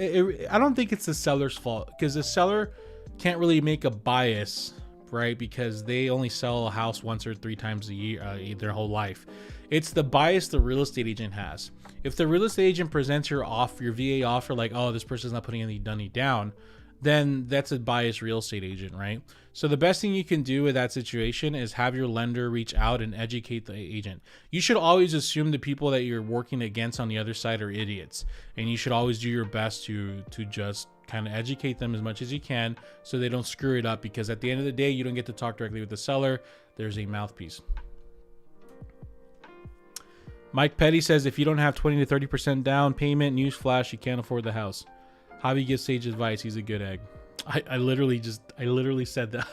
I don't think it's the seller's fault, because the seller can't really make a bias, right? Because they only sell a house once or 3 times a year, their whole life. It's the bias the real estate agent has. If the real estate agent presents your VA offer like, oh, this person's not putting any money down, then that's a biased real estate agent, right? So the best thing you can do with that situation is have your lender reach out and educate the agent. You should always assume the people that you're working against on the other side are idiots, and you should always do your best to just kind of educate them as much as you can so they don't screw it up, because at the end of the day, you don't get to talk directly with the seller. There's a mouthpiece. Mike Petty says, if you don't have 20 to 30% down payment, newsflash, you can't afford the house. Javi gives sage advice. He's a good egg. I literally said that.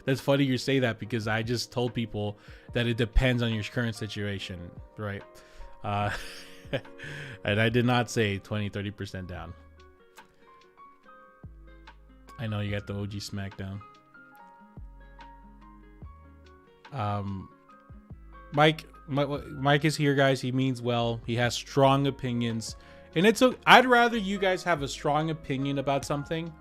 That's funny you say that, because I just told people that it depends on your current situation, right? And I did not say 20, 30% down. I know you got the OG SmackDown. Mike is here, guys. He means well. He has strong opinions. And I'd rather you guys have a strong opinion about something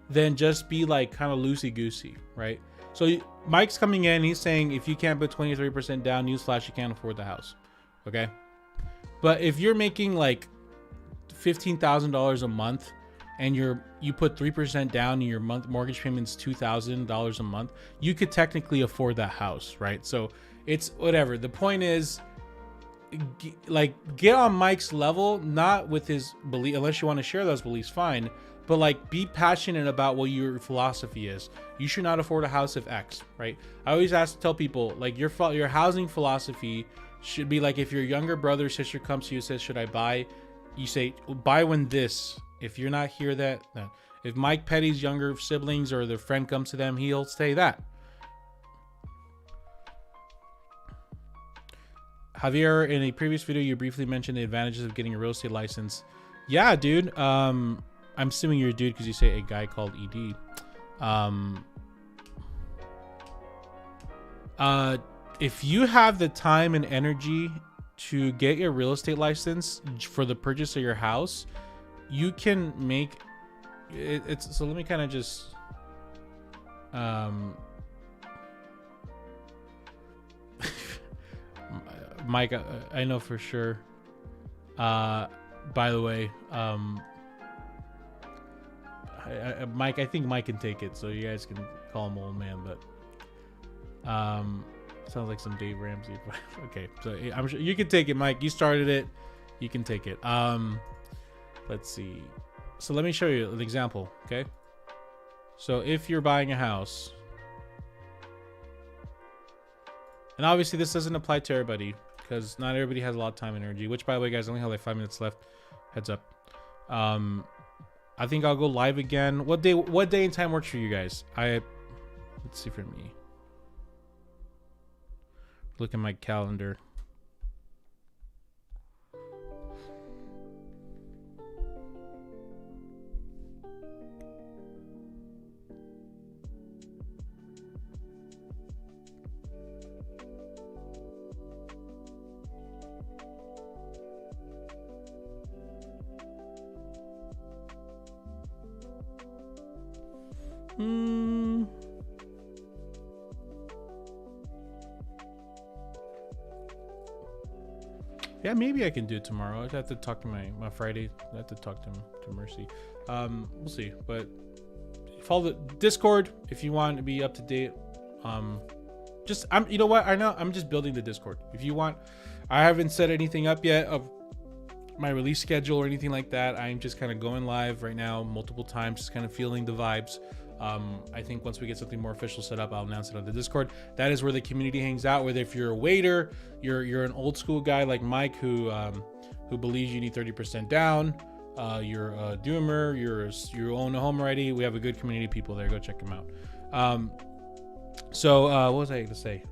than just be like kind of loosey-goosey, right? So Mike's coming in, he's saying if you can't put 23% down, newsflash, you can't afford the house, okay? But if you're making like $15,000 a month and you put 3% down and your month mortgage payment's $2,000 a month, you could technically afford that house, right? So it's whatever. The point is, like, get on Mike's level, not with his belief, unless you want to share those beliefs, fine, but like be passionate about what your philosophy is. You should not afford a house if X, right? I always tell people, like, your housing philosophy should be like, if your younger brother or sister comes to you and says, should I buy, you say, buy when this. If you're not here, that no. If Mike Petty's younger siblings or their friend comes to them, he'll say that. Javier, in a previous video, you briefly mentioned the advantages of getting a real estate license. Yeah, dude. I'm assuming you're a dude because you say a guy called ED. If you have the time and energy to get your real estate license for the purchase of your house, you can make it. So let me kind of just Mike, I know for sure. By the way, Mike, I think Mike can take it, so you guys can call him old man. But sounds like some Dave Ramsey. Okay, so I'm sure you can take it, Mike. You started it, you can take it. Let's see. So let me show you an example. Okay, so if you're buying a house, and obviously this doesn't apply to everybody, because not everybody has a lot of time and energy, which, by the way, guys, I only have like 5 minutes left. Heads up. I think I'll go live again. What day and time works for you guys? Let's see for me. Look at my calendar. Yeah, maybe I can do it tomorrow. I have to talk to my Friday. I have to talk to Mercy. We'll see. But follow the Discord if you want to be up to date. You know what? I know I'm just building the Discord. If you want, I haven't set anything up yet of my release schedule or anything like that. I'm just kind of going live right now multiple times, just kind of feeling the vibes. I think once we get something more official set up, I'll announce it on the Discord. That is where the community hangs out. Whether if you're a waiter, you're an old school guy like Mike who believes you need 30% down, you're a doomer, you own a home already. We have a good community of people there. Go check them out. What was I going to say?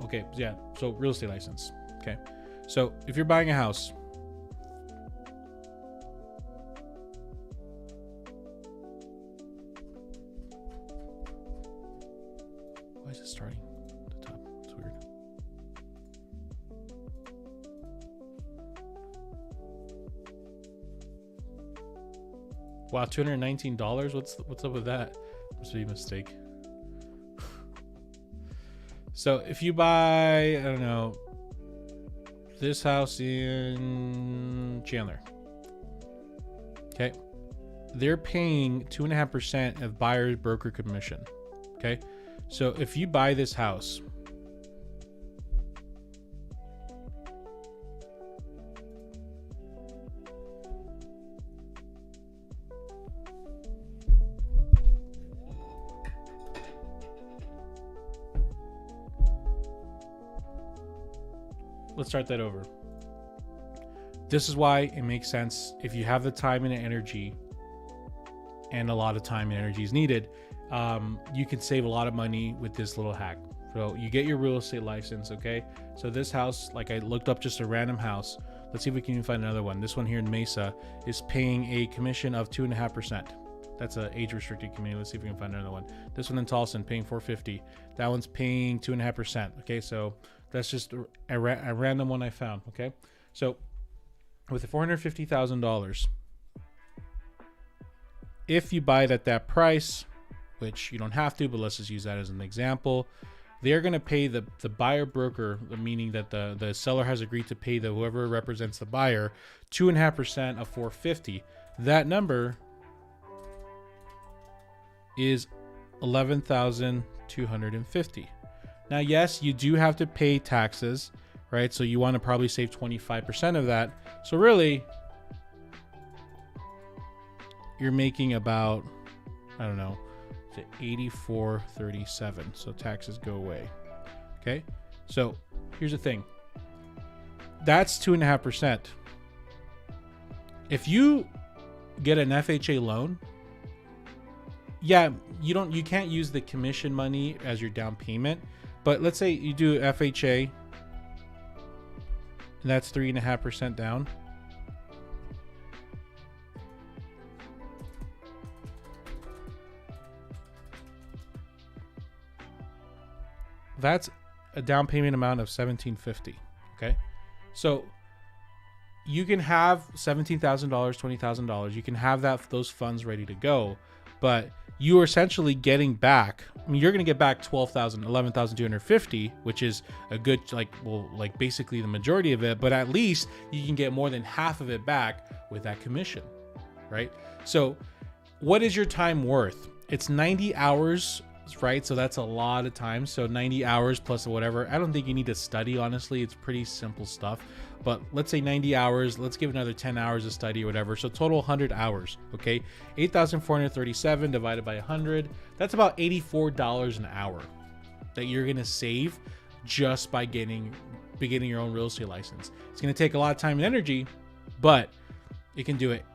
Okay, yeah. So real estate license. Okay, so if you're buying a house. Why is it starting at the top? It's weird. Wow, $219. What's up with that? Must be a mistake. So if you buy, I don't know, this house in Chandler, okay, they're paying 2.5% of buyer's broker commission. Okay. So if you buy this house, let's start that over. This is why it makes sense if you have the time and energy, and a lot of time and energy is needed. You can save a lot of money with this little hack. So you get your real estate license, okay? So this house, like I looked up just a random house. Let's see if we can even find another one. This one here in Mesa is paying a commission of 2.5%. That's an age-restricted community. Let's see if we can find another one. This one in Towson paying $450. That one's paying 2.5%. Okay, so that's just a random one I found. Okay, so with the $450,000, if you buy it at that price, which you don't have to, but let's just use that as an example, they're going to pay the buyer broker, meaning that the seller has agreed to pay the whoever represents the buyer 2.5% of 450. That number is 11,250. Now, yes, you do have to pay taxes, right? So you want to probably save 25% of that. So really, you're making about, I don't know, 84.37. So taxes go away. Okay. So here's the thing. That's 2.5%. If you get an FHA loan, yeah, you can't use the commission money as your down payment. But let's say you do FHA, and that's 3.5% down. That's a down payment amount of $1,750. Okay, so you can have $17,000, $20,000. You can have those funds ready to go, but you are essentially getting back. I mean, you're going to get back $11,250, which is a good, like basically the majority of it. But at least you can get more than half of it back with that commission, right? So, what is your time worth? It's 90 hours. Right, so that's a lot of time. So 90 hours plus whatever. I don't think you need to study, honestly. It's pretty simple stuff. But let's say 90 hours. Let's give another 10 hours of study or whatever. So total 100 hours. Okay, 8,437 divided by 100. That's about $84 an hour that you're gonna save just by beginning your own real estate license. It's gonna take a lot of time and energy, but you can do it.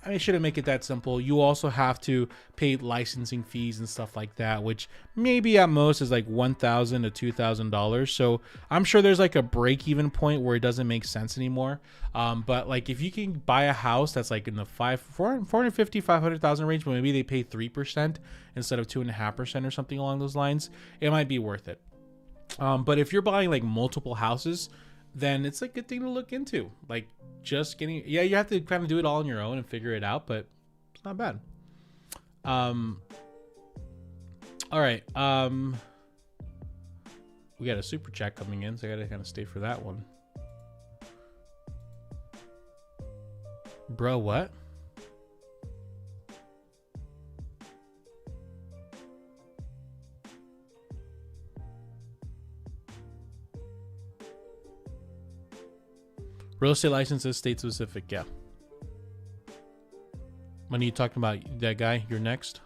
I shouldn't make it that simple. You also have to pay licensing fees and stuff like that, which maybe at most is like $1,000 to $2,000. So I'm sure there's like a break-even point where it doesn't make sense anymore. But like if you can buy a house that's like in the 450, 500,000 range, but maybe they pay 3% instead of 2.5% or something along those lines, it might be worth it. But if you're buying like multiple houses, then it's a good thing to look into. Like just getting, you have to kind of do it all on your own and figure it out, but it's not bad. All right. We got a super chat coming in, so I gotta kind of stay for that one. Bro, what? Real estate license is state specific, yeah. When are you talking about that guy? You're next.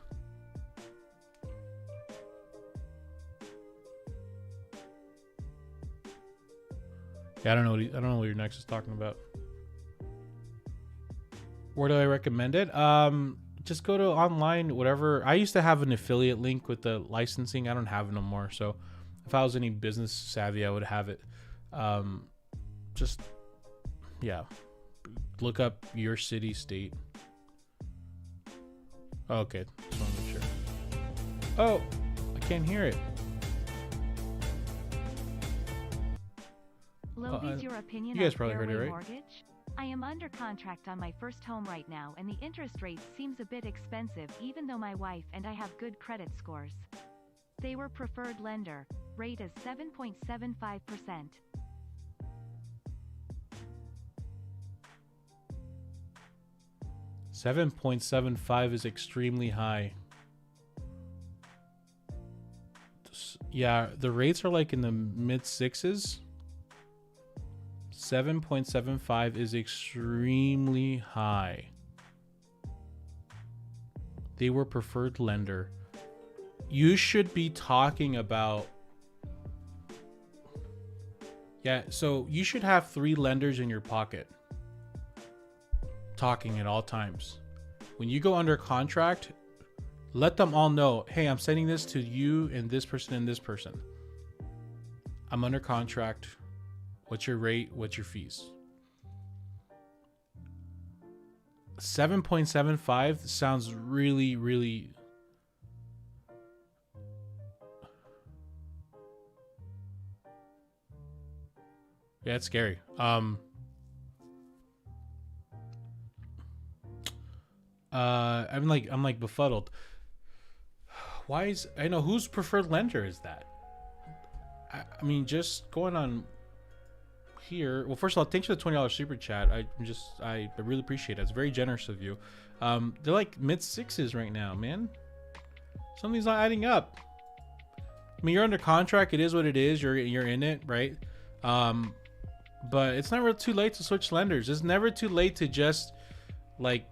Yeah, I don't know what your next is talking about. Where do I recommend it? Just go to online, whatever. I used to have an affiliate link with the licensing. I don't have it no more. So if I was any business savvy, I would have it. Yeah, look up your city, state. Oh, okay, just want to make sure. Oh, I can't hear it. Lovi's your opinion you guys on probably heard it, right? Mortgage? I am under contract on my first home right now, and the interest rate seems a bit expensive, even though my wife and I have good credit scores. They were preferred lender. Rate is 7.75%. 7.75 is extremely high. Yeah, the rates are like in the mid sixes. 7.75 is extremely high. They were preferred lender. You should be talking about, yeah, so you should have 3 lenders in your pocket talking at all times. When you go under contract, let them all know, hey, I'm sending this to you and this person and this person. I'm under contract. What's your rate? What's your fees? 7.75 sounds really, really... Yeah, it's scary. I'm like befuddled. Why is, I know, whose preferred lender is that? I mean, just going on here. Well, first of all, thanks for the $20 super chat. I really appreciate it. It's very generous of you. They're like mid sixes right now, man. Something's not adding up. I mean, you're under contract. It is what it is. You're in it, right? But it's never too late to switch lenders. It's never too late to just like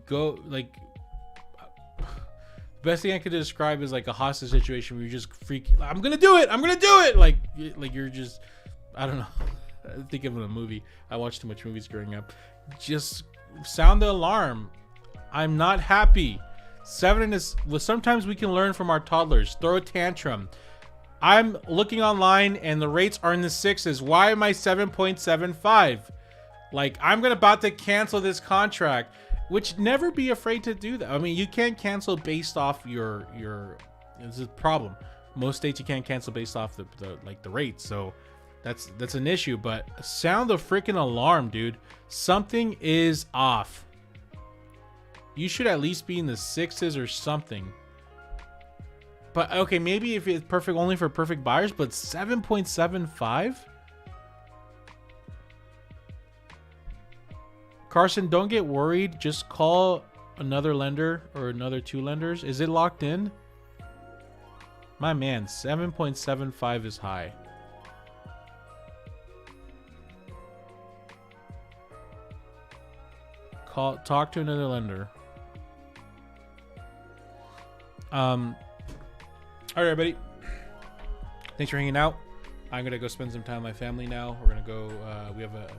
go like. Best thing I could describe is like a hostage situation where you just freak. I'm gonna do it. I'm gonna do it. Like you're just. I don't know. I think of a movie. I watched too much movies growing up. Just sound the alarm. I'm not happy. 7 is. Well, sometimes we can learn from our toddlers. Throw a tantrum. I'm looking online and the rates are in the 6s. Why am I 7.75? Like I'm about to cancel this contract. Which never be afraid to do that. I mean, you can't cancel based off your. This is a problem. Most states you can't cancel based off the rates. So that's an issue. But sound the freaking alarm, dude. Something is off. You should at least be in the 6s or something. But okay, maybe if it's perfect only for perfect buyers, but 7.75. Carson, don't get worried. Just call another lender or another 2 lenders. Is it locked in? My man, 7.75 is high. Talk to another lender. All right, everybody. Thanks for hanging out. I'm gonna go spend some time with my family now. We're gonna go.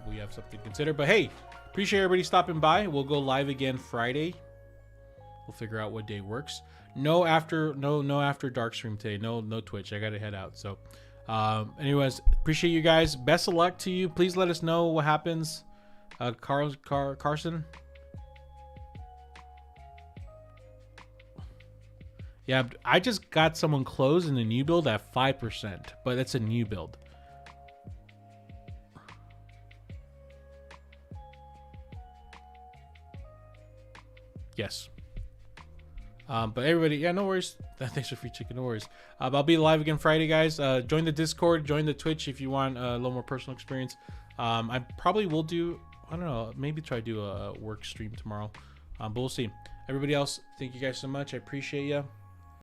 We have something to consider. But hey. Appreciate everybody stopping by. We'll go live again Friday. We'll figure out what day works. No after dark stream today. No Twitch. I gotta head out. So, anyways, appreciate you guys. Best of luck to you. Please let us know what happens. Carson. Yeah, I just got someone closed in a new build at 5%, but that's a new build. Yes. But everybody, yeah, no worries. Thanks for free chicken, no worries. I'll be live again Friday, guys. Join the Discord, join the Twitch if you want a little more personal experience. I probably will do, I don't know, maybe try to do a work stream tomorrow. But we'll see. Everybody else, thank you guys so much. I appreciate you.